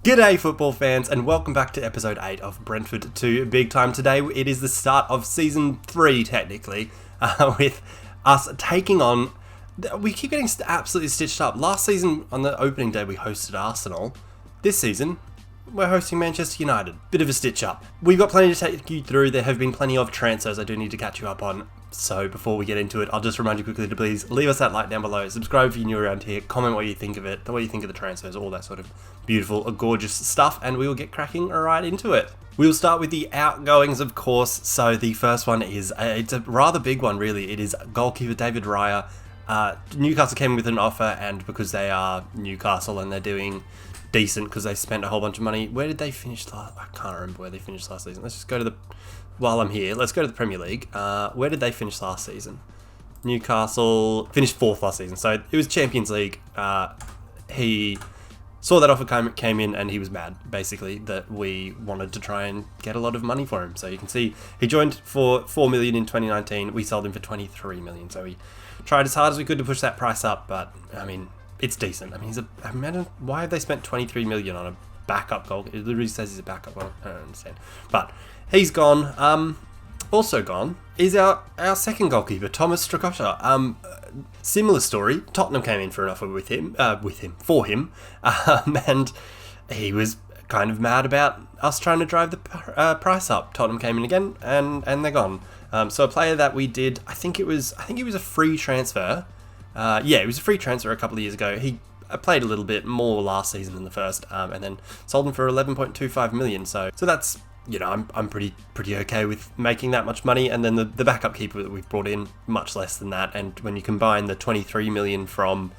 G'day football fans and welcome back to episode 8 of Brentford to Big Time. Today it is the start of season 3 technically, with us taking on, we keep getting absolutely stitched up. Last season on the opening day we hosted Arsenal. This season we're hosting Manchester United. Bit of a stitch up. We've got plenty to take you through. There have been plenty of transfers I do need to catch you up on. So before we get into it, I'll just remind you quickly to please leave us that like down below, subscribe if you're new around here, comment what you think of it, what you think of the transfers, all that sort of beautiful, gorgeous stuff, and we will get cracking right into it. We'll start with the outgoings, of course. So the first one is, it's a rather big one really. It is goalkeeper David Raya. Newcastle came with an offer, and because they are Newcastle and they're doing decent because they spent a whole bunch of money. Where did they finish last? I can't remember where they finished last season. Let's just go to the... While I'm here, let's go to the Premier League. Where did they finish last season? Newcastle finished 4th last season, so it was Champions League. He saw that offer came in and he was mad, basically, that we wanted to try and get a lot of money for him. So you can see he joined for 4 million in 2019. We sold him for 23 million. So we tried as hard as we could to push that price up, but I mean, it's decent. I mean, imagine why have they spent 23 million on a backup goal? It literally says he's a backup goal. I don't understand, but he's gone. Also gone is our second goalkeeper, Thomas Strakosha. Similar story. Tottenham came in for an offer for him, and he was kind of mad about us trying to drive the price up. Tottenham came in again, and they're gone. So a player that we did, I think it was a free transfer. It was a free transfer a couple of years ago. He played a little bit more last season than the first, and then sold him for 11.25 million. So that's, you know, I'm pretty okay with making that much money. And then the backup keeper that we've brought in, much less than that. And when you combine the 23 million from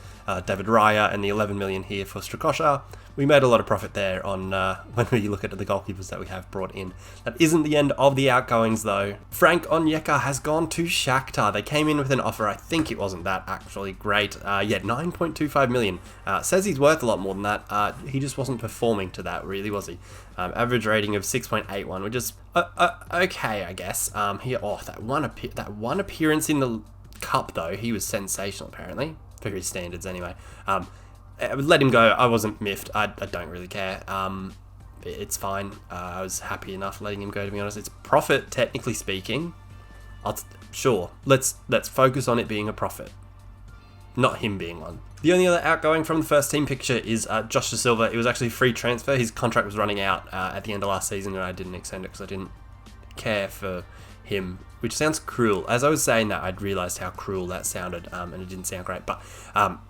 David Raya and the 11 million here for Strakosha, we made a lot of profit there on when we look at the goalkeepers that we have brought in. That isn't the end of the outgoings though. Frank Onyeka has gone to Shakhtar. They came in with an offer, I think it wasn't that actually great. 9.25 million. Says he's worth a lot more than that. He just wasn't performing to that, really, was he? Average rating of 6.81, which is okay, I guess. That one appearance in the cup though, he was sensational apparently, for his standards anyway. I would let him go. I wasn't miffed. I don't really care. It's fine. I was happy enough letting him go, to be honest. It's profit, technically speaking. Sure. Let's focus on it being a profit, not him being one. The only other outgoing from the first team picture is Josh Da Silva. It was actually a free transfer. His contract was running out at the end of last season, and I didn't extend it because I didn't care for him, which sounds cruel. As I was saying that, I'd realised how cruel that sounded, and it didn't sound great. But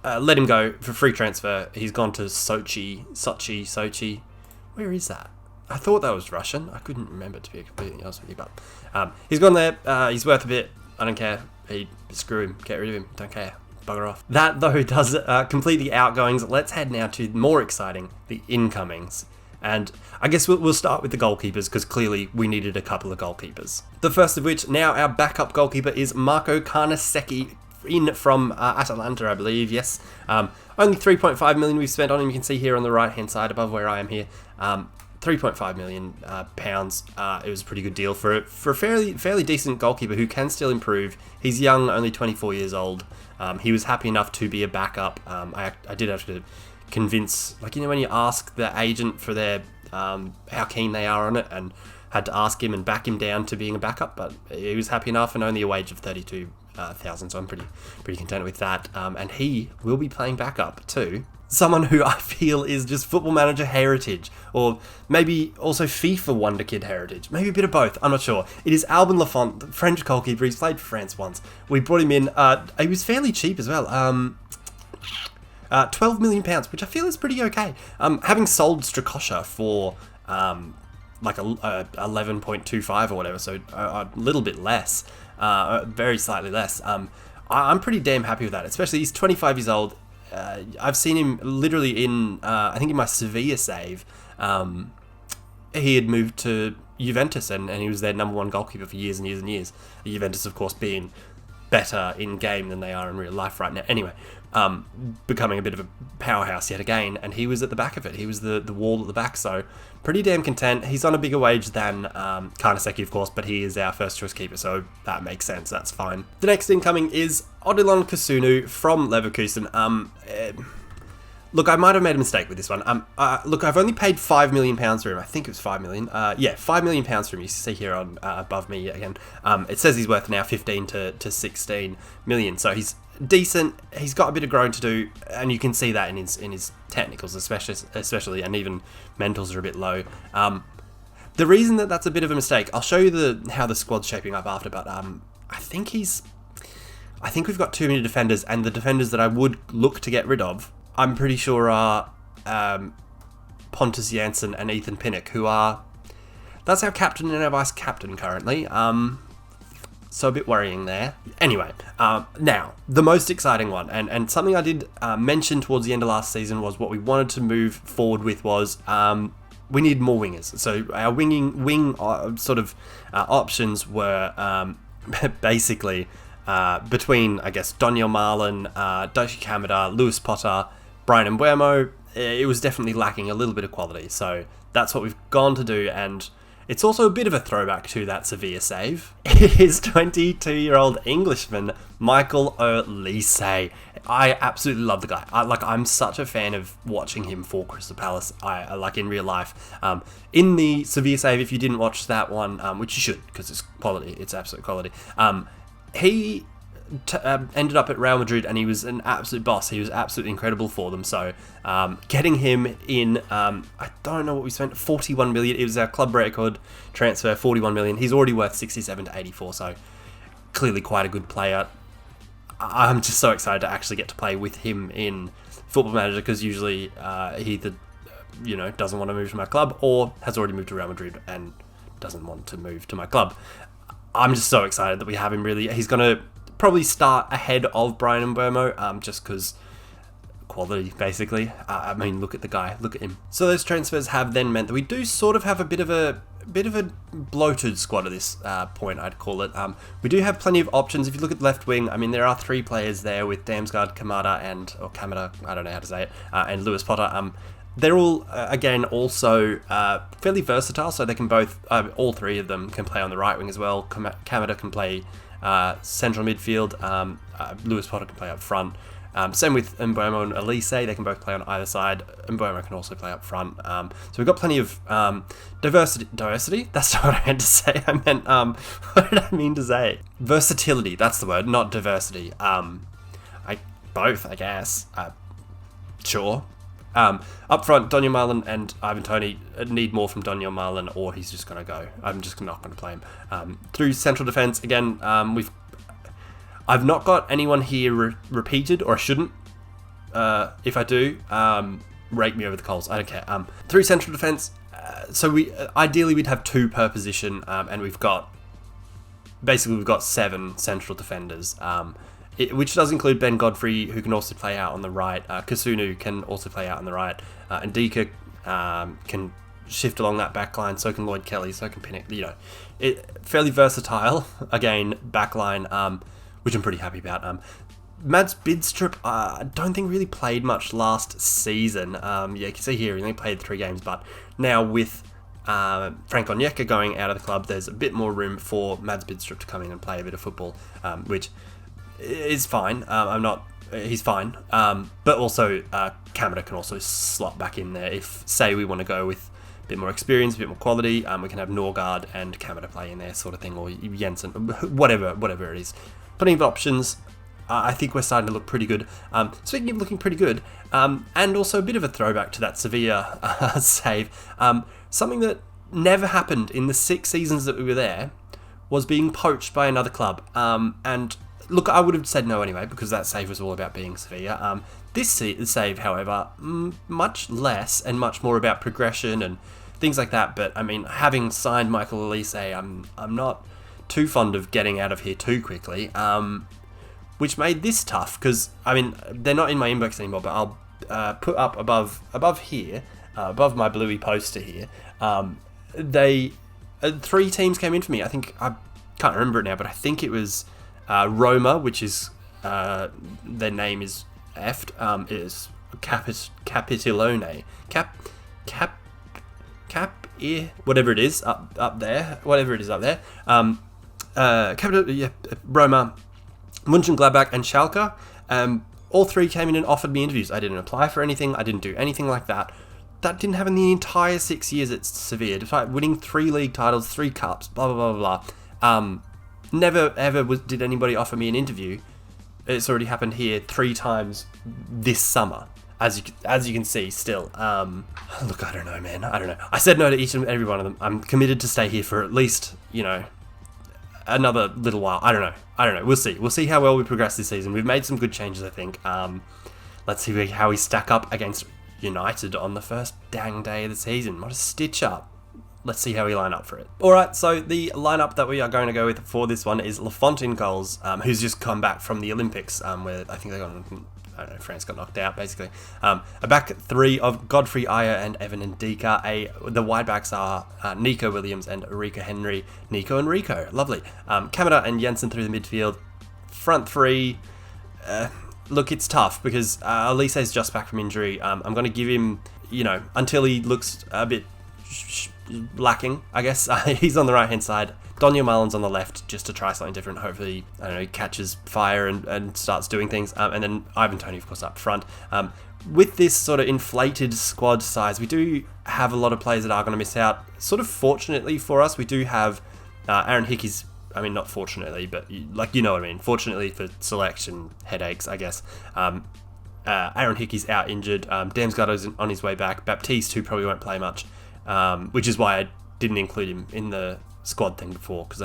let him go for free transfer. He's gone to Sochi. Where is that? I thought that was Russian. I couldn't remember, to be completely honest with you. But he's gone there. He's worth a bit. I don't care. Screw him. Get rid of him. Don't care. Bugger off. That though does complete the outgoings. Let's head now to more exciting, the incomings. And I guess we'll start with the goalkeepers because clearly we needed a couple of goalkeepers. The first of which, now our backup goalkeeper, is Marco Carnesecchi, in from Atalanta, I believe, yes. Only 3.5 million we've spent on him. You can see here on the right hand side above where I am here. 3.5 million pounds. It was a pretty good deal for a fairly decent goalkeeper who can still improve. He's young, only 24 years old. He was happy enough to be a backup. I did have to convince, like, you know, when you ask the agent for their how keen they are on it, and had to ask him and back him down to being a backup, but he was happy enough, and only a wage of 32,000, so I'm pretty content with that. And he will be playing backup too. Someone who I feel is just Football Manager heritage, or maybe also FIFA Wonder Kid heritage. Maybe a bit of both, I'm not sure. It is Albin Lafont, the French goalkeeper. He's played for France once. We brought him in. He was fairly cheap as well. 12 million pounds, which I feel is pretty okay. Having sold Strakosha for like 11.25 or whatever, so a little bit less, very slightly less. I'm pretty damn happy with that, especially he's 25 years old. I've seen him literally in, I think in my Sevilla save, he had moved to Juventus and he was their number one goalkeeper for years and years and years. Juventus, of course, being better in game than they are in real life right now. Anyway, becoming a bit of a powerhouse yet again, and he was at the back of it. He was the wall at the back, so pretty damn content. He's on a bigger wage than Carnesecchi, of course, but he is our first choice keeper, so that makes sense. That's fine. The next incoming is Odilon Kusunu from Leverkusen. Look, I might have made a mistake with this one. Look, I've only paid £5 million for him. I think it was 5 million. Yeah, £5 million for him. You see here on above me again. It says he's worth now 15 to 16 million. So he's decent. He's got a bit of growing to do, and you can see that in his technicals, especially, and even mentals are a bit low. The reason that that's a bit of a mistake, I'll show you how the squad's shaping up after. But I think we've got too many defenders, and the defenders that I would look to get rid of, I'm pretty sure are Pontus Jansson and Ethan Pinnock, that's our captain and our vice captain currently. So a bit worrying there. Anyway, now, the most exciting one, and something I did mention towards the end of last season was what we wanted to move forward with was we need more wingers. So our wing options were basically between, I guess, Daniel Marlin, Daichi Kamada, Lewis Potter, Brian Mbeumo. It was definitely lacking a little bit of quality. So that's what we've gone to do, and it's also a bit of a throwback to that Sevilla save. It is 22-year-old Englishman Michael Olise. I absolutely love the guy. I'm such a fan of watching him for Crystal Palace. I like in real life. In the Sevilla save, if you didn't watch that one, which you should because it's quality, it's absolute quality. He ended up at Real Madrid, and he was an absolute boss. He was absolutely incredible for them. So getting him in, I don't know what we spent, 41 million. It was our club record transfer, 41 million. He's already worth 67 to 84, so clearly quite a good player. I'm just so excited to actually get to play with him in Football Manager, because usually he either doesn't want to move to my club or has already moved to Real Madrid and doesn't want to move to my club. I'm just so excited that we have him. Really, he's going to probably start ahead of Brian Mbeumo, just because quality, basically. I mean, look at the guy, look at him. So those transfers have then meant that we do sort of have a bit of a bloated squad at this point, I'd call it. We do have plenty of options. If you look at the left wing, I mean, there are 3 players there with Damsgaard, Kamada, I don't know how to say it, and Lewis Potter. They're all, again, also fairly versatile, so they can both, all 3 of them can play on the right wing as well. Kamada can play central midfield, Lewis Potter can play up front. Same with Mbeumo and Olise, they can both play on either side. Mbeumo can also play up front. So we've got plenty of diversity? That's not what I meant to say. I meant, what did I mean to say? Versatility, that's the word, not diversity. Both, I guess. Sure. Up front, Daniel Marlin and Ivan Toney need more from Daniel Marlin, or he's just going to go. I'm just not going to play him. Through central defence, again, I've not got anyone here repeated, or I shouldn't. If I do, rake me over the coals. I don't care. Through central defence, so ideally we'd have 2 per position, and we've got 7 central defenders. Which does include Ben Godfrey, who can also play out on the right. Kasunu can also play out on the right. And Dika can shift along that back line. So can Lloyd Kelly. So can Pinnock. Fairly versatile. Again, back line, which I'm pretty happy about. Mads Bidstrup, I don't think really played much last season. You can see here he only played 3 games. But now with Frank Onyeka going out of the club, there's a bit more room for Mads Bidstrup to come in and play a bit of football, which is fine. He's fine. But also, Kamada can also slot back in there if, say, we want to go with a bit more experience, a bit more quality. We can have Norgard and Kamada play in there, sort of thing, or Jensen, whatever it is. Plenty of options. I think we're starting to look pretty good. Speaking of looking pretty good, and also a bit of a throwback to that Sevilla save, something that never happened in the 6 seasons that we were there was being poached by another club. And look, I would have said no anyway, because that save was all about being Sevilla. This save, however, much less and much more about progression and things like that. But, I mean, having signed Michael Olise, I'm not too fond of getting out of here too quickly, which made this tough, because, I mean, they're not in my inbox anymore, but I'll put up above here, above my bluey poster here, 3 teams came in for me. I think, I can't remember it now, but I think it was Roma, which is their name is effed. Is Capitolone, whatever it is up there, Roma, Mönchengladbach, and Schalke. all three came in and offered me interviews. I didn't apply for anything. I didn't do anything like that. That didn't happen the entire 6 years at Sevilla, despite winning 3 league titles, 3 cups, blah, blah, blah, blah. Never, ever did anybody offer me an interview. It's already happened here 3 times this summer, as you can see still. Look, I don't know, man. I don't know. I said no to each and every one of them. I'm committed to stay here for at least, another little while. I don't know. We'll see. We'll see how well we progress this season. We've made some good changes, I think. Let's see how we stack up against United on the first dang day of the season. What a stitch up. Let's see how we line up for it. Alright, so the lineup that we are going to go with for this one is Lafont in goals, who's just come back from the Olympics, where I think France got knocked out, basically. A back 3 of Godfrey, Aya, and Evan Ndika. The wide backs are Nico Williams and Rico Henry. Nico and Rico, lovely. Kamada and Jensen through the midfield. Front 3... look, it's tough because Elise's just back from injury. I'm going to give him, until he looks a bit lacking, I guess. He's on the right-hand side. Daniel Marlin's on the left just to try something different. Hopefully, he catches fire and starts doing things. And then Ivan Toney, of course, up front. With this sort of inflated squad size, we do have a lot of players that are going to miss out. Sort of fortunately for us, we do have Aaron Hickey's... I mean, not fortunately, but you know what I mean. Fortunately for selection headaches, I guess. Aaron Hickey's out injured. Damsgaard's on his way back. Baptiste, who probably won't play much, which is why I didn't include him in the squad thing before, because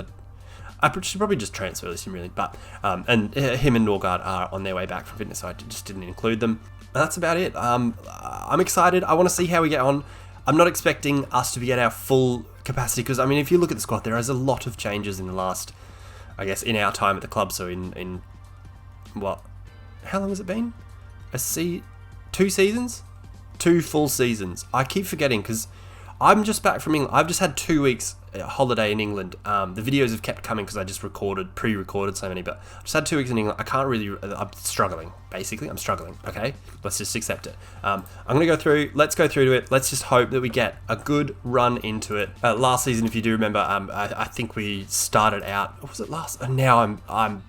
I should probably just transfer this him really. But and him and Norgard are on their way back from fitness, so I just didn't include them. And that's about it. I'm excited. I want to see how we get on. I'm not expecting us to be at our full capacity because, I mean, if you look at the squad, there is a lot of changes in the last, I guess, in our time at the club. So in what? How long has it been? 2 seasons? 2 full seasons. I keep forgetting because I'm just back from England. I've just had 2 weeks holiday in England. The videos have kept coming because I just pre-recorded so many, but I just had 2 weeks in England. I can't really, I'm struggling, basically. I'm struggling, okay? Let's just accept it. I'm going to go through, let's go through to it. Let's just hope that we get a good run into it. Last season, if you do remember, I think we started out, what was it last? And now I'm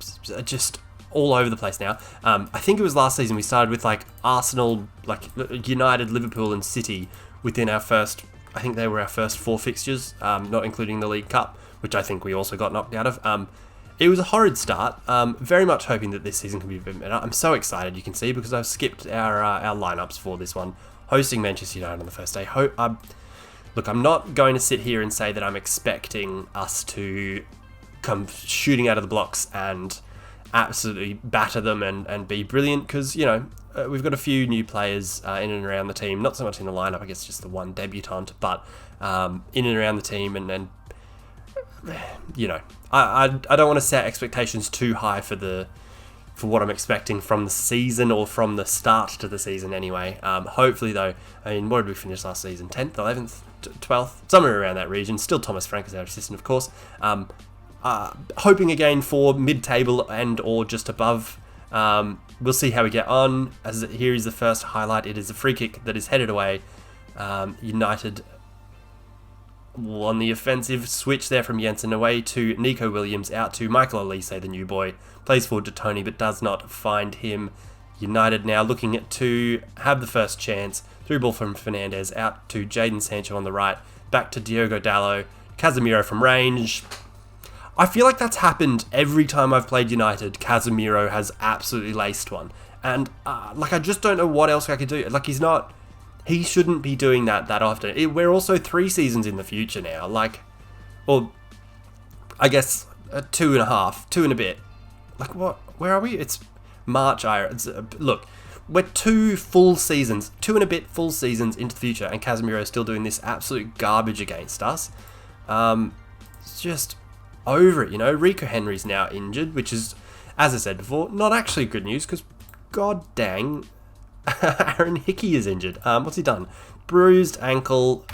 just all over the place now. I think it was last season we started with Arsenal, United, Liverpool and City within our first, I think they were our first 4 fixtures, not including the League Cup, which I think we also got knocked out of. It was a horrid start. Very much hoping that this season can be a bit better. I'm so excited, you can see, because I've skipped our lineups for this one. Hosting Manchester United on the first day. Look, I'm not going to sit here and say that I'm expecting us to come shooting out of the blocks and absolutely batter them and be brilliant, because, we've got a few new players in and around the team, not so much in the lineup, I guess just the one debutant, but in and around the team, and I don't want to set expectations too high for what I'm expecting from the season, or from the start to the season anyway. Hopefully though, I mean, what did we finish last season? 10th, 11th, 12th? Somewhere around that region. Still Thomas Frank is our assistant, of course. Hoping again for mid-table and or just above. We'll see how we get on. Here is the first highlight. It is a free kick that is headed away. United on the offensive. Switch there from Jensen away to Nico Williams, out to Michael Elise, the new boy. Plays forward to Tony but does not find him. United now looking to have the first chance. Through ball from Fernandez, out to Jadon Sancho on the right. Back to Diogo Dalot. Casemiro from range. I feel like that's happened every time I've played United. Casemiro has absolutely laced one. And, I just don't know what else I could do. He shouldn't be doing that often. We're also 3 seasons in the future now. Or, I guess, 2.5, 2 and a bit. What? Where are we? It's March. Look, we're 2 full seasons, 2 and a bit full seasons into the future, and Casemiro is still doing this absolute garbage against us. It's just... over it, Rico Henry's now injured, which is, as I said before, not actually good news, because god dang, Aaron Hickey is injured. What's he done? Bruised ankle.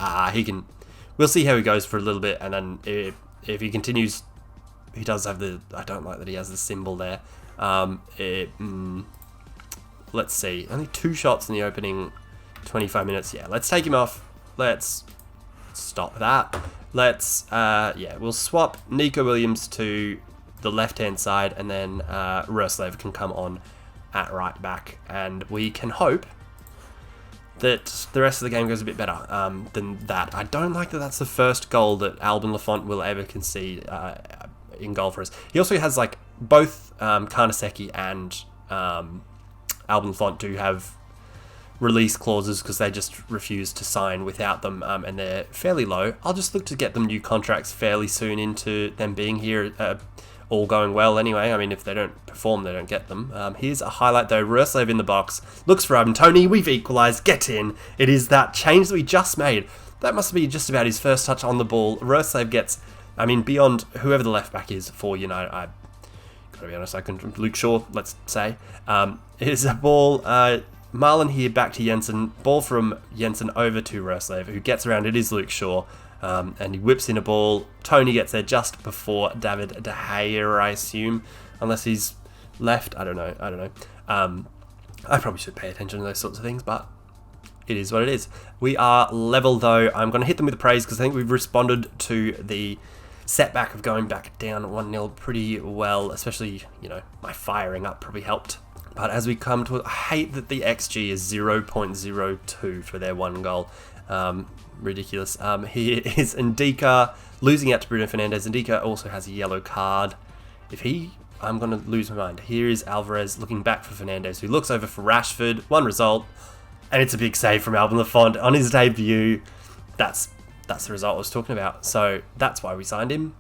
We'll see how he goes for a little bit, and then if he continues, he does have I don't like that he has the symbol there. Let's see, only 2 shots in the opening 25 minutes. Yeah, let's take him off. Let's stop that. Let's, we'll swap Nico Williams to the left-hand side, and then Roslev can come on at right back, and we can hope that the rest of the game goes a bit better than that. I don't like that that's the first goal that Alban Lafont will ever concede in goal for us. He also has, like, both Karnaseki and Alban Lafont do have release clauses because they just refuse to sign without them, and they're fairly low. I'll just look to get them new contracts fairly soon into them being here, all going well anyway. I mean, if they don't perform, they don't get them. Here's a highlight though. Roslev in the box, looks for Ivan Toney. We've equalised. Get in. It is that change that we just made. That must be just about his first touch on the ball. Roslev gets, I mean, beyond whoever the left back is for United, I gotta be honest, I can Luke Shaw, let's say. Here's a ball. Marlon here back to Jensen. Ball from Jensen over to Roslev, who gets around. It is Luke Shaw. And he whips in a ball. Tony gets there just before David De Gea, I assume. Unless he's left. I don't know. I probably should pay attention to those sorts of things, but it is what it is. We are level, though. I'm going to hit them with the praise because I think we've responded to the setback of going back down 1-0 pretty well. Especially, my firing up probably helped. But as we come to it, I hate that the XG is 0.02 for their one goal. Ridiculous. Here is Ndika losing out to Bruno Fernandes. Ndika also has a yellow card. I'm going to lose my mind. Here is Alvarez looking back for Fernandes, who looks over for Rashford. One result, and it's a big save from Alban Lafont on his debut. That's the result I was talking about. So that's why we signed him,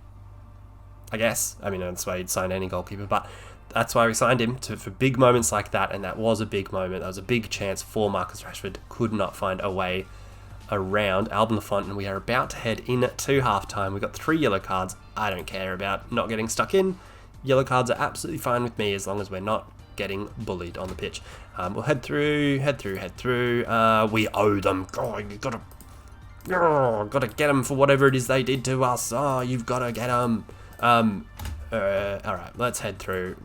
I guess. I mean, that's why you'd sign any goalkeeper, but that's why we signed him for big moments like that, and that was a big moment. That was a big chance for Marcus Rashford. Could not find a way around Alban Lafont, and we are about to head in to halftime. We've got 3 yellow cards. I don't care about not getting stuck in. Yellow cards are absolutely fine with me as long as we're not getting bullied on the pitch. We'll head through. We owe them. Oh, you gotta get them for whatever it is they did to us. Oh, you've got to get them. Alright, let's head through.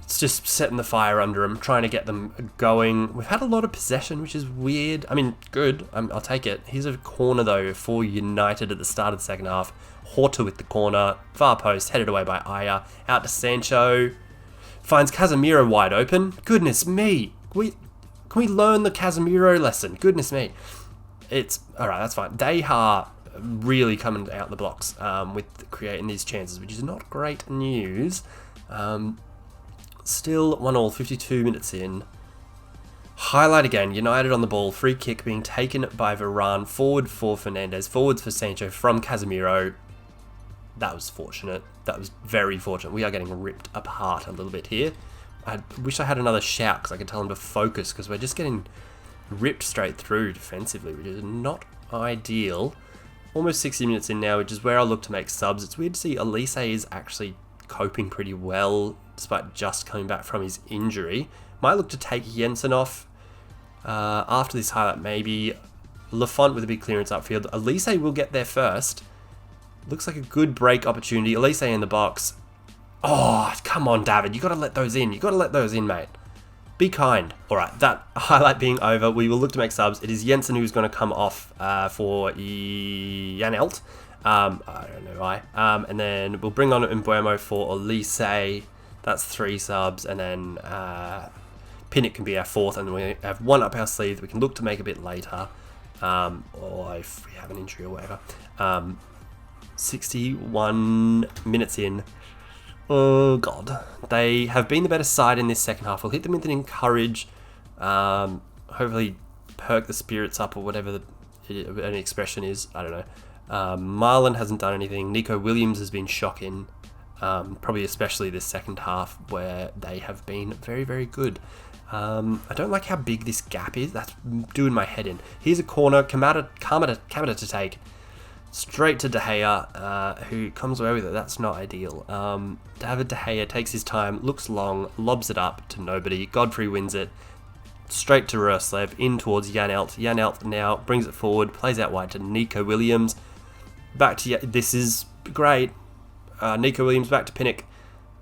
It's just setting the fire under them, trying to get them going. We've had a lot of possession, which is weird. I mean, good. I'll take it. Here's a corner, though, for United at the start of the second half. Horta with the corner. Far post, headed away by Aya. Out to Sancho. Finds Casemiro wide open. Goodness me. Can we learn the Casemiro lesson? Goodness me. Alright, that's fine. Deha really coming out the blocks with creating these chances, which is not great news. Still 1-1, 52 minutes in. Highlight again, United on the ball, free kick being taken by Varane, forward for Fernandes, forwards for Sancho from Casemiro. That was fortunate. That was very fortunate. We are getting ripped apart a little bit here. I wish I had another shout because I could tell him to focus, because we're just getting ripped straight through defensively, which is not ideal. Almost 60 minutes in now, which is where I'll look to make subs. It's weird to see Elise is actually coping pretty well despite just coming back from his injury. Might look to take Jensen off after this highlight, maybe. Lafont with a big clearance upfield. Elise will get there first. Looks like a good break opportunity. Elise in the box. Oh, come on, David. You got to let those in. You got to let those in, mate. Be kind. All right, that highlight being over, we will look to make subs. It is Jensen who's going to come off for Janelt. I don't know why. And then we'll bring on Mbuemo for Elise. That's 3 subs. And then Pinnock can be our 4th. And we have 1 up our sleeve that we can look to make a bit later. Or if we have an injury or whatever. 61 minutes in. Oh, God. They have been the better side in this second half. We'll hit them with an encourage. Hopefully perk the spirits up or whatever an expression is. I don't know. Marlon hasn't done anything. Nico Williams has been shocking. Probably especially this second half where they have been very, very good. I don't like how big this gap is. That's doing my head in. Here's a corner. Kamada to take. Straight to De Gea, who comes away with it. That's not ideal. David De Gea takes his time, looks long, lobs it up to nobody. Godfrey wins it. Straight to Roslev, in towards Janelt. Janelt now brings it forward, plays out wide to Nico Williams. Back to... This is great. Nico Williams back to Pinnock.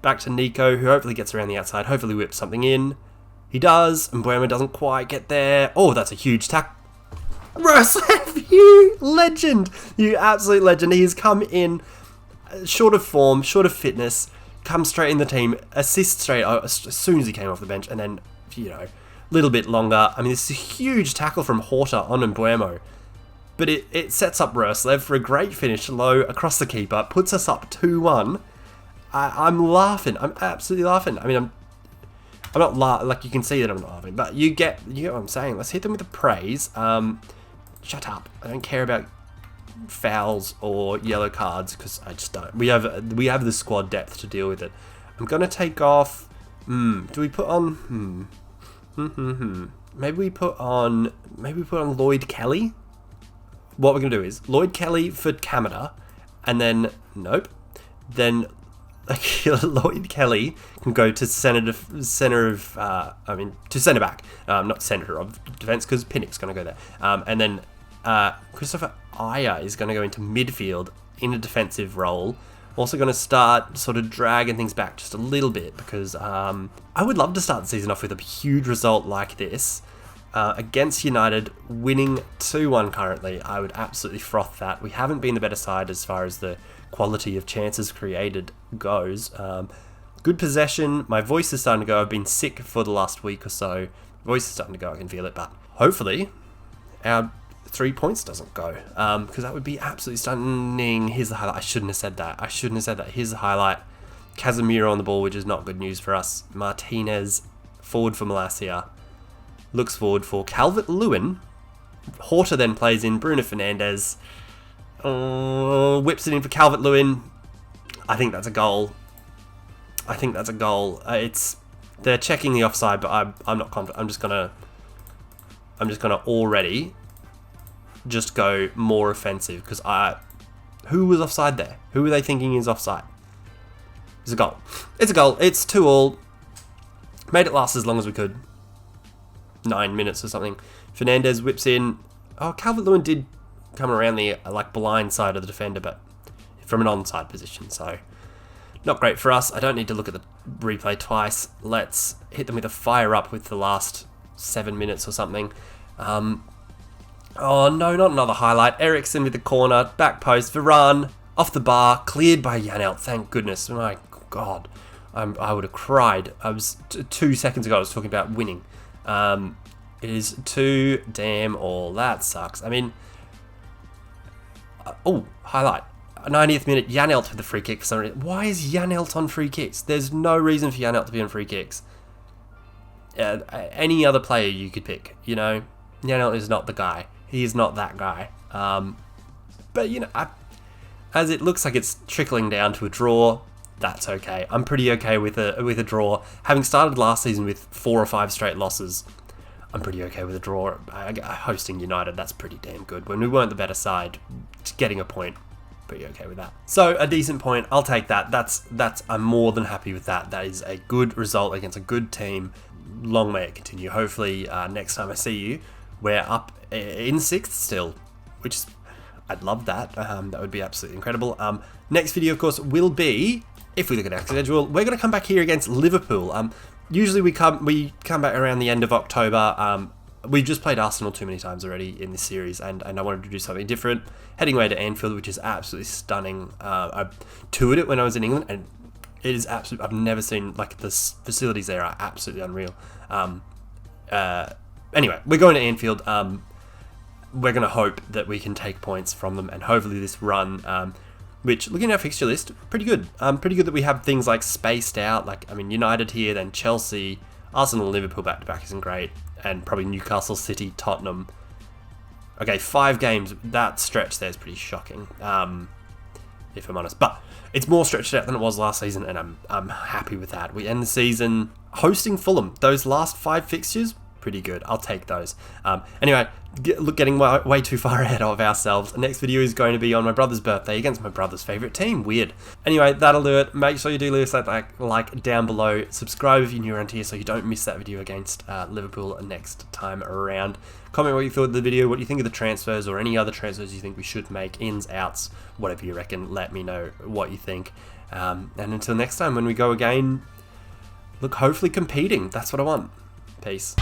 Back to Nico, who hopefully gets around the outside. Hopefully whips something in. He does. And Mbuemo doesn't quite get there. Oh, that's a huge tackle. Roslev, you legend. You absolute legend. He has come in short of form, short of fitness, comes straight in the team, assists straight as soon as he came off the bench, and then, a little bit longer. I mean, this is a huge tackle from Horta on Mbuemo, but it sets up Roslev for a great finish low across the keeper, puts us up 2-1. I'm laughing. I'm absolutely laughing. I mean, I'm not like, you can see that I'm not laughing, but you get what I'm saying. Let's hit them with the praise. Shut up. I don't care about fouls or yellow cards because I just don't. We have the squad depth to deal with it. I'm gonna take off. Do we put on? Maybe we put on Lloyd Kelly. What we're gonna do is Lloyd Kelly for Kamada, and then nope. Then Lloyd Kelly can go to centre back, not centre of defence, because Pinnock's going to go there. And then Christopher Aya is going to go into midfield in a defensive role. Also going to start sort of dragging things back just a little bit, because I would love to start the season off with a huge result like this. Against United, winning 2-1 currently. I would absolutely froth that. We haven't been the better side as far as the quality of chances created goes. Good possession. My voice is starting to go. I've been sick for the last week or so. Voice is starting to go. I can feel it. But hopefully our 3 points doesn't go, because that would be absolutely stunning. Here's the highlight. I shouldn't have said that. Here's the highlight. Casemiro on the ball, which is not good news for us. Martinez forward for Malacia. Looks forward for Calvert-Lewin. Horta then plays in Bruno Fernandes. Whips it in for Calvert-Lewin. I think that's a goal. They're checking the offside, but I'm not confident. I'm just gonna already just go more offensive, because who was offside there? Who were they thinking is offside? It's a goal. It's a goal. It's 2-2. Made it last as long as we could. 9 minutes or something. Fernandes whips in. Oh, Calvert-Lewin did come around the blind side of the defender, but from an onside position, so not great for us. I don't need to look at the replay twice. Let's hit them with a fire up with the last 7 minutes or something. Oh no, not another highlight. Ericsson with the corner, back post, Varane off the bar, cleared by Janelt. Thank goodness. My God, I would have cried. I was 2 seconds ago. I was talking about winning. It is 2-all. That sucks. I mean, highlight. 90th minute, Janelt with the free kick for some reason. Why is Janelt on free kicks? There's no reason for Janelt to be on free kicks. Any other player you could pick, Janelt is not the guy. He is not that guy. But, as it looks like it's trickling down to a draw, that's okay. I'm pretty okay with a draw. Having started last season with 4 or 5 straight losses, I'm pretty okay with a draw. Hosting United, that's pretty damn good. When we weren't the better side, getting a point, pretty okay with that. So a decent point, I'll take that. I'm more than happy with that. That is a good result against a good team. Long may it continue. Hopefully next time I see you, we're up in 6th still, which is, I'd love that. That would be absolutely incredible. Next video, of course, will be, if we look at our schedule, we're going to come back here against Liverpool. Usually we come back around the end of October. We've just played Arsenal too many times already in this series, and I wanted to do something different. Heading away to Anfield, which is absolutely stunning. I toured it when I was in England, and it is absolutely, I've never seen, the facilities there are absolutely unreal. Anyway, we're going to Anfield. We're going to hope that we can take points from them, and hopefully this run, which, looking at our fixture list, pretty good. Pretty good that we have things spaced out, United here, then Chelsea, Arsenal, and Liverpool back-to-back isn't great, and probably Newcastle, City, Tottenham. Okay, 5 games, that stretch there is pretty shocking, if I'm honest. But it's more stretched out than it was last season, and I'm happy with that. We end the season hosting Fulham. Those last 5 fixtures, pretty good. I'll take those. Anyway, getting way too far ahead of ourselves. The next video is going to be on my brother's birthday against my brother's favourite team. Weird. Anyway, that'll do it. Make sure you do leave us that like down below. Subscribe if you're new around here so you don't miss that video against Liverpool next time around. Comment what you thought of the video, what you think of the transfers, or any other transfers you think we should make, ins, outs, whatever you reckon. Let me know what you think. And until next time when we go again, look, hopefully competing. That's what I want. Peace.